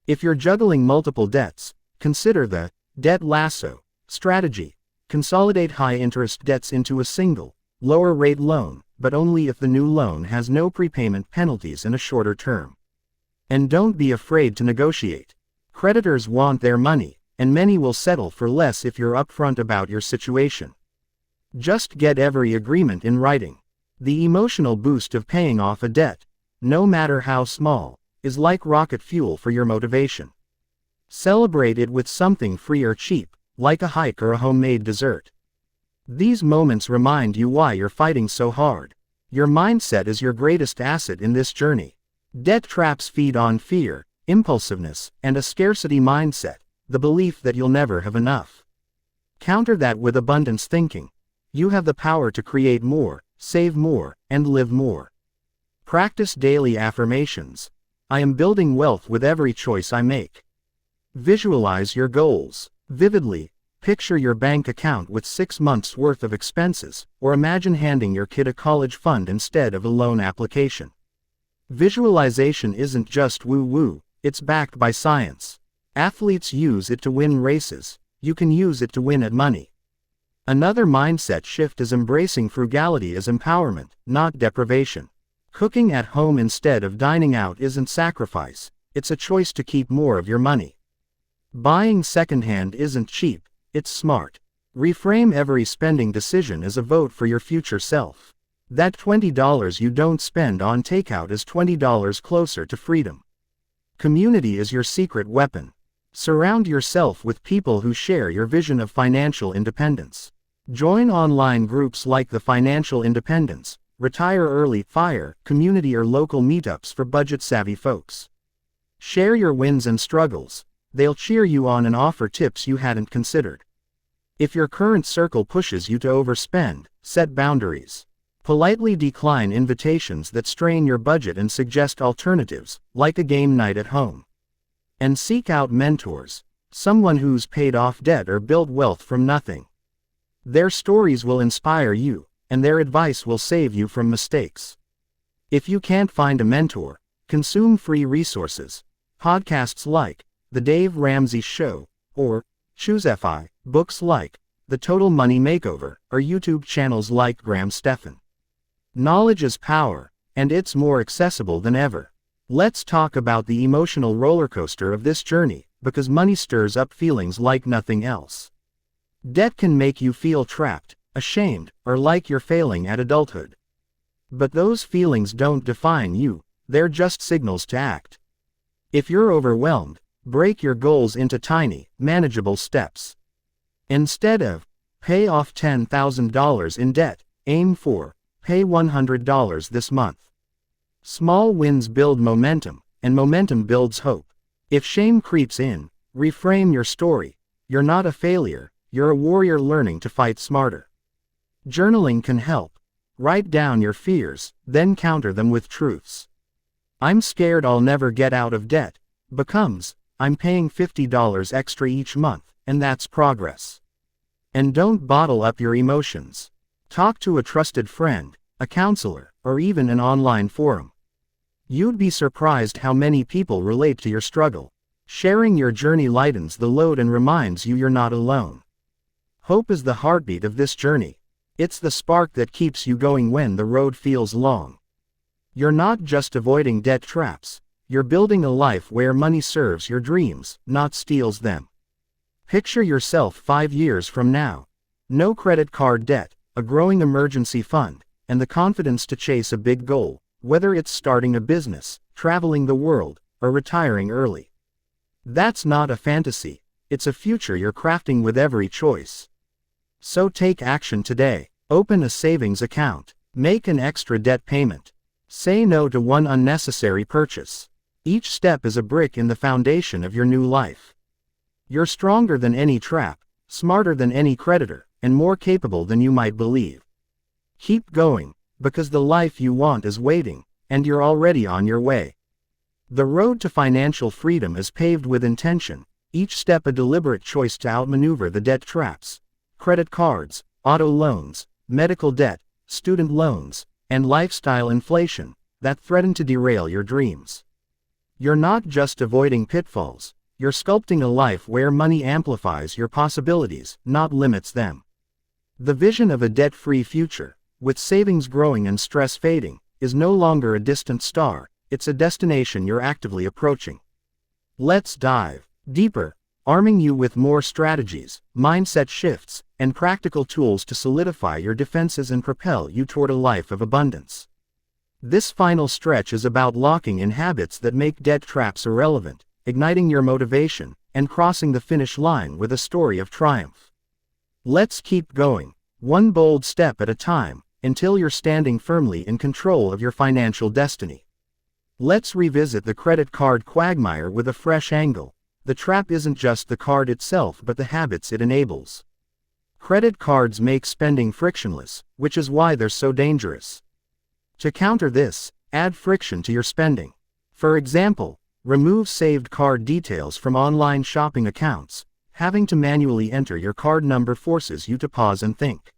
If you're juggling multiple debts, consider the debt lasso strategy. Consolidate high-interest debts into a single, lower-rate loan, but only if the new loan has no prepayment penalties and a shorter term. And don't be afraid to negotiate. Creditors want their money, and many will settle for less if you're upfront about your situation. Just get every agreement in writing. The emotional boost of paying off a debt, no matter how small, is like rocket fuel for your motivation. Celebrate it with something free or cheap, like a hike or a homemade dessert. These moments remind you why you're fighting so hard. Your mindset is your greatest asset in this journey. Debt traps feed on fear, impulsiveness, and a scarcity mindset, the belief that you'll never have enough. Counter that with abundance thinking. You have the power to create more, save more, and live more. Practice daily affirmations. I am building wealth with every choice I make. Visualize your goals. Vividly, picture your bank account with 6 months' worth of expenses, or imagine handing your kid a college fund instead of a loan application. Visualization isn't just woo-woo, it's backed by science. Athletes use it to win races. You can use it to win at money. Another mindset shift is embracing frugality as empowerment, not deprivation. Cooking at home instead of dining out isn't sacrifice, it's a choice to keep more of your money. Buying secondhand isn't cheap, it's smart. Reframe every spending decision as a vote for your future self. That $20 you don't spend on takeout is $20 closer to freedom. Community is your secret weapon. Surround yourself with people who share your vision of financial independence. Join online groups like the Financial Independence, Retire Early, FIRE, community or local meetups for budget-savvy folks. Share your wins and struggles. They'll cheer you on and offer tips you hadn't considered. If your current circle pushes you to overspend, set boundaries. Politely decline invitations that strain your budget and suggest alternatives, like a game night at home. And seek out mentors, someone who's paid off debt or built wealth from nothing. Their stories will inspire you, and their advice will save you from mistakes. If you can't find a mentor, consume free resources, podcasts like The Dave Ramsey Show, or Choose FI, books like The Total Money Makeover, or YouTube channels like Graham Stephan. Knowledge is power, and it's more accessible than ever. Let's talk about the emotional roller coaster of this journey, because money stirs up feelings like nothing else. Debt can make you feel trapped, ashamed, or like you're failing at adulthood. But those feelings don't define you, they're just signals to act. If you're overwhelmed, break your goals into tiny, manageable steps. Instead of, pay off $10,000 in debt, aim for, pay $100 this month. Small wins build momentum, and momentum builds hope. If shame creeps in, reframe your story. You're not a failure, you're a warrior learning to fight smarter. Journaling can help. Write down your fears, then counter them with truths. I'm scared I'll never get out of debt becomes, I'm paying $50 extra each month, and that's progress. And don't bottle up your emotions. Talk to a trusted friend, a counselor, or even an online forum. You'd be surprised how many people relate to your struggle. Sharing your journey lightens the load and reminds you you're not alone. Hope is the heartbeat of this journey. It's the spark that keeps you going when the road feels long. You're not just avoiding debt traps, you're building a life where money serves your dreams, not steals them. Picture yourself 5 years from now. No credit card debt, a growing emergency fund, and the confidence to chase a big goal, whether it's starting a business, traveling the world, or retiring early. That's not a fantasy, it's a future you're crafting with every choice. So take action today. Open a savings account. Make an extra debt payment. Say no to one unnecessary purchase. Each step is a brick in the foundation of your new life. You're stronger than any trap, smarter than any creditor, and more capable than you might believe. Keep going, because the life you want is waiting, and you're already on your way. The road to financial freedom is paved with intention, each step a deliberate choice to outmaneuver the debt traps, credit cards, auto loans, medical debt, student loans, and lifestyle inflation that threaten to derail your dreams. You're not just avoiding pitfalls, you're sculpting a life where money amplifies your possibilities, not limits them. The vision of a debt-free future, with savings growing and stress fading, is no longer a distant star, it's a destination you're actively approaching. Let's dive deeper, arming you with more strategies, mindset shifts, and practical tools to solidify your defenses and propel you toward a life of abundance. This final stretch is about locking in habits that make debt traps irrelevant, igniting your motivation, and crossing the finish line with a story of triumph. Let's keep going, one bold step at a time, until you're standing firmly in control of your financial destiny. Let's revisit the credit card quagmire with a fresh angle. The trap isn't just the card itself but the habits it enables. Credit cards make spending frictionless, which is why they're so dangerous. To counter this, add friction to your spending. For example, remove saved card details from online shopping accounts. Having to manually enter your card number forces you to pause and think.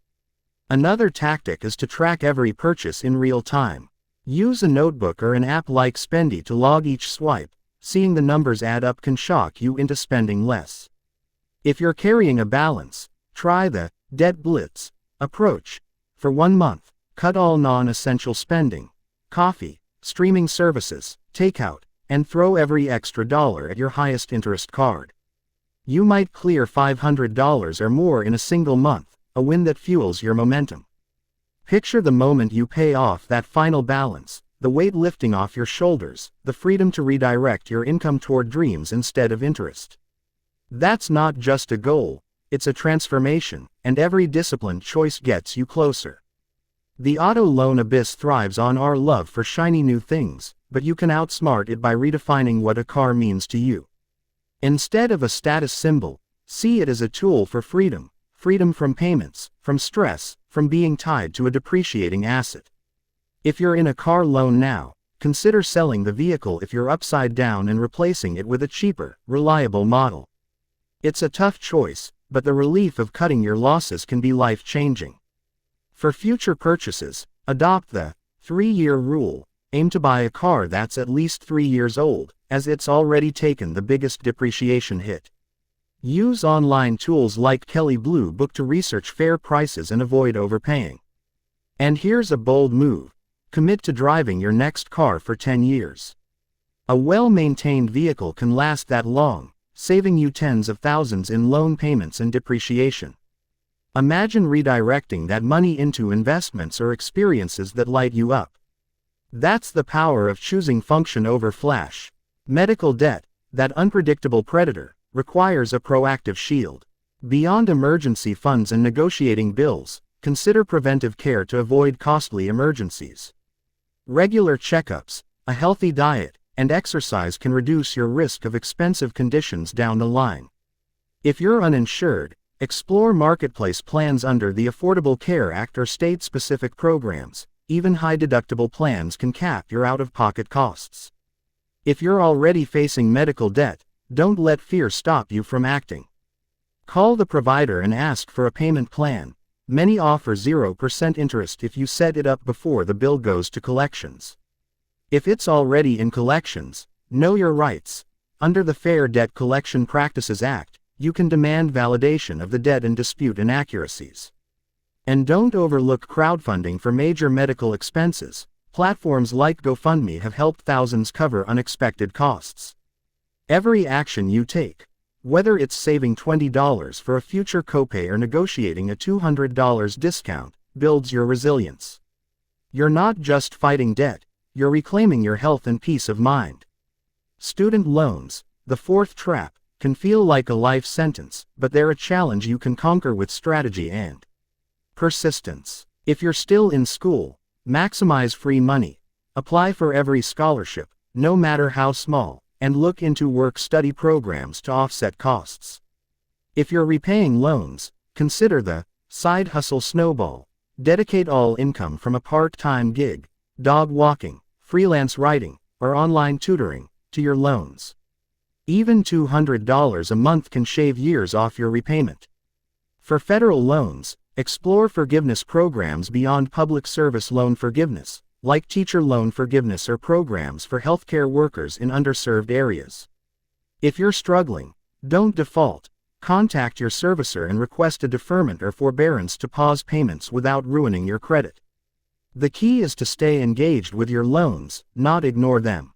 Another tactic is to track every purchase in real time. Use a notebook or an app like Spendy to log each swipe. Seeing the numbers add up can shock you into spending less. If you're carrying a balance, try the debt blitz approach. For 1 month, cut all non-essential spending, coffee, streaming services, takeout, and throw every extra dollar at your highest interest card. You might clear $500 or more in a single month, a win that fuels your momentum. Picture the moment you pay off that final balance, the weight lifting off your shoulders, the freedom to redirect your income toward dreams instead of interest. That's not just a goal, it's a transformation, and every disciplined choice gets you closer. The auto loan abyss thrives on our love for shiny new things, but you can outsmart it by redefining what a car means to you. Instead of a status symbol, see it as a tool for freedom. Freedom from payments, from stress, from being tied to a depreciating asset. If you're in a car loan now, consider selling the vehicle if you're upside down and replacing it with a cheaper, reliable model. It's a tough choice, but the relief of cutting your losses can be life-changing. For future purchases, adopt the 3-year rule. Aim to buy a car that's at least 3 years old, as it's already taken the biggest depreciation hit. Use online tools like Kelley Blue Book to research fair prices and avoid overpaying. And here's a bold move. Commit to driving your next car for 10 years. A well-maintained vehicle can last that long, saving you tens of thousands in loan payments and depreciation. Imagine redirecting that money into investments or experiences that light you up. That's the power of choosing function over flash. Medical debt, that unpredictable predator, requires a proactive shield. Beyond emergency funds and negotiating bills, consider preventive care to avoid costly emergencies. Regular checkups, a healthy diet, and exercise can reduce your risk of expensive conditions down the line. If you're uninsured, explore marketplace plans under the Affordable Care Act or state-specific programs. Even high-deductible plans can cap your out-of-pocket costs. If you're already facing medical debt, don't let fear stop you from acting. Call the provider and ask for a payment plan. Many offer 0% interest if you set it up before the bill goes to collections. If it's already in collections, know your rights. Under the Fair Debt Collection Practices Act, you can demand validation of the debt and dispute inaccuracies. And don't overlook crowdfunding for major medical expenses. Platforms like GoFundMe have helped thousands cover unexpected costs. Every action you take, whether it's saving $20 for a future copay or negotiating a $200 discount, builds your resilience. You're not just fighting debt, you're reclaiming your health and peace of mind. Student loans, the fourth trap, can feel like a life sentence, but they're a challenge you can conquer with strategy and persistence. If you're still in school, maximize free money. Apply for every scholarship, no matter how small, and look into work-study programs to offset costs. If you're repaying loans, consider the side hustle snowball. Dedicate all income from a part-time gig, dog walking, freelance writing, or online tutoring, to your loans. Even $200 a month can shave years off your repayment. For federal loans, explore forgiveness programs beyond public service loan forgiveness, like teacher loan forgiveness or programs for healthcare workers in underserved areas. If you're struggling, don't default. Contact your servicer and request a deferment or forbearance to pause payments without ruining your credit. The key is to stay engaged with your loans, not ignore them.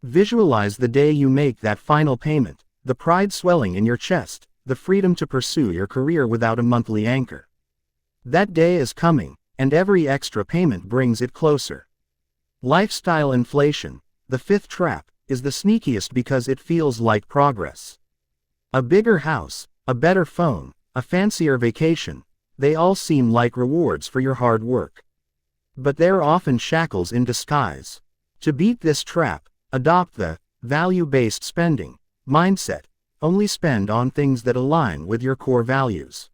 Visualize the day you make that final payment, the pride swelling in your chest, the freedom to pursue your career without a monthly anchor. That day is coming, and every extra payment brings it closer. Lifestyle inflation, the fifth trap, is the sneakiest because it feels like progress. A bigger house, a better phone, a fancier vacation, they all seem like rewards for your hard work. But they're often shackles in disguise. To beat this trap, adopt the value-based spending mindset. Only spend on things that align with your core values.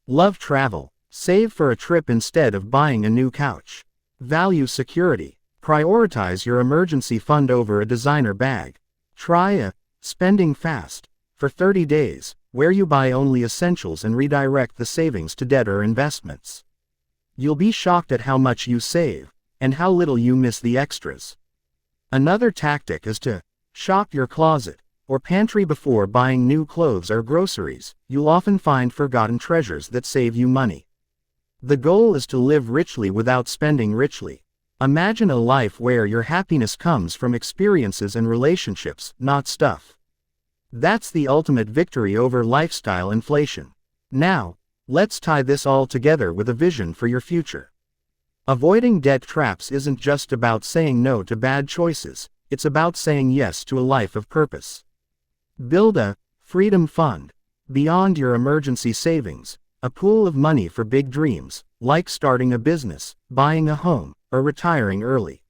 Love travel. Save for a trip instead of buying a new couch. Value security. Prioritize your emergency fund over a designer bag. Try a spending fast for 30 days, where you buy only essentials and redirect the savings to debt or investments. You'll be shocked at how much you save, and how little you miss the extras. Another tactic is to shop your closet or pantry before buying new clothes or groceries. You'll often find forgotten treasures that save you money. The goal is to live richly without spending richly. Imagine a life where your happiness comes from experiences and relationships, not stuff. That's the ultimate victory over lifestyle inflation. Now, let's tie this all together with a vision for your future. Avoiding debt traps isn't just about saying no to bad choices, it's about saying yes to a life of purpose. Build a freedom fund beyond your emergency savings, a pool of money for big dreams, like starting a business, buying a home, or retiring early.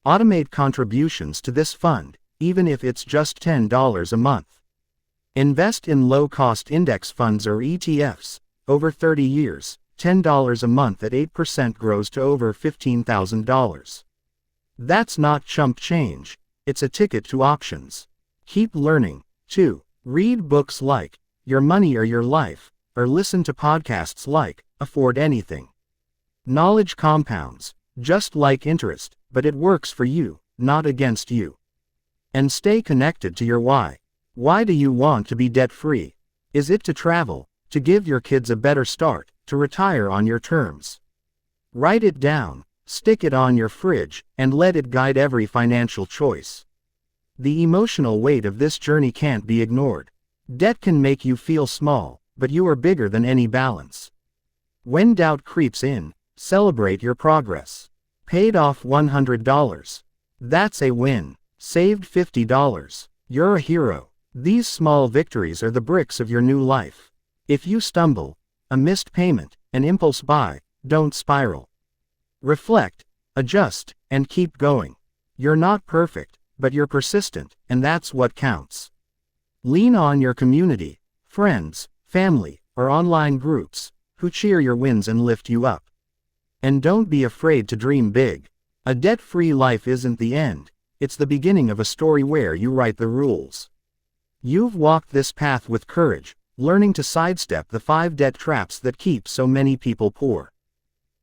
Automate contributions to this fund, even if it's just $10 a month. Invest in low-cost index funds or ETFs. Over 30 years, $10 a month at 8% grows to over $15,000. That's not chump change, it's a ticket to options. Keep learning. 2. Read books like Your Money or Your Life, or listen to podcasts like Afford Anything. Knowledge compounds, just like interest, but it works for you, not against you. And stay connected to your why. Why do you want to be debt-free? Is it to travel, to give your kids a better start, to retire on your terms? Write it down, stick it on your fridge, and let it guide every financial choice. The emotional weight of this journey can't be ignored. Debt can make you feel small, but you are bigger than any balance. When doubt creeps in, celebrate your progress. Paid off $100. That's a win. Saved $50. You're a hero. These small victories are the bricks of your new life. If you stumble, a missed payment, an impulse buy, don't spiral. Reflect, adjust, and keep going. You're not perfect, but you're persistent, and that's what counts. Lean on your community, friends, family, or online groups, who cheer your wins and lift you up. And don't be afraid to dream big. A debt-free life isn't the end, it's the beginning of a story where you write the rules. You've walked this path with courage, learning to sidestep the 5 debt traps that keep so many people poor.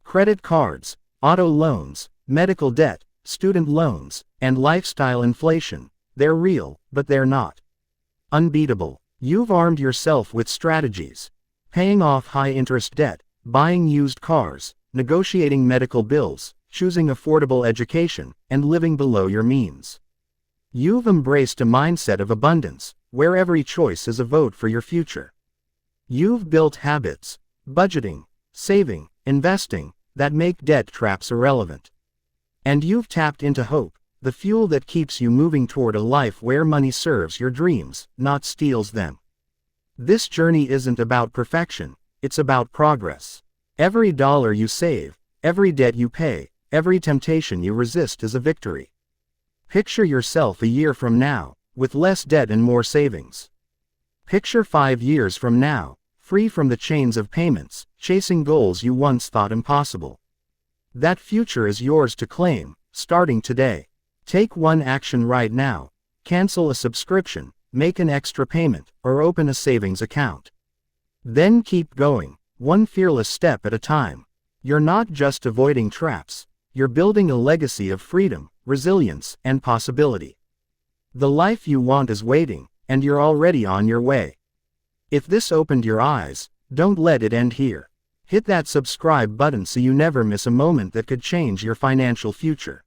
Credit cards, auto loans, medical debt, student loans, and lifestyle inflation, they're real, but they're not unbeatable. You've armed yourself with strategies. Paying off high-interest debt, buying used cars, negotiating medical bills, choosing affordable education, and living below your means. You've embraced a mindset of abundance, where every choice is a vote for your future. You've built habits, budgeting, saving, investing, that make debt traps irrelevant. And you've tapped into hope, the fuel that keeps you moving toward a life where money serves your dreams, not steals them. This journey isn't about perfection, it's about progress. Every dollar you save, every debt you pay, every temptation you resist is a victory. Picture yourself a year from now, with less debt and more savings. Picture 5 years from now, free from the chains of payments, chasing goals you once thought impossible. That future is yours to claim, starting today. Take one action right now: cancel a subscription, make an extra payment, or open a savings account. Then keep going, one fearless step at a time. You're not just avoiding traps, you're building a legacy of freedom, resilience, and possibility. The life you want is waiting, and you're already on your way. If this opened your eyes, don't let it end here. Hit that subscribe button so you never miss a moment that could change your financial future.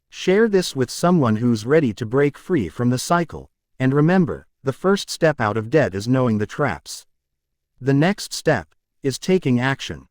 Share this with someone who's ready to break free from the cycle, and remember, the first step out of debt is knowing the traps. The next step is taking action.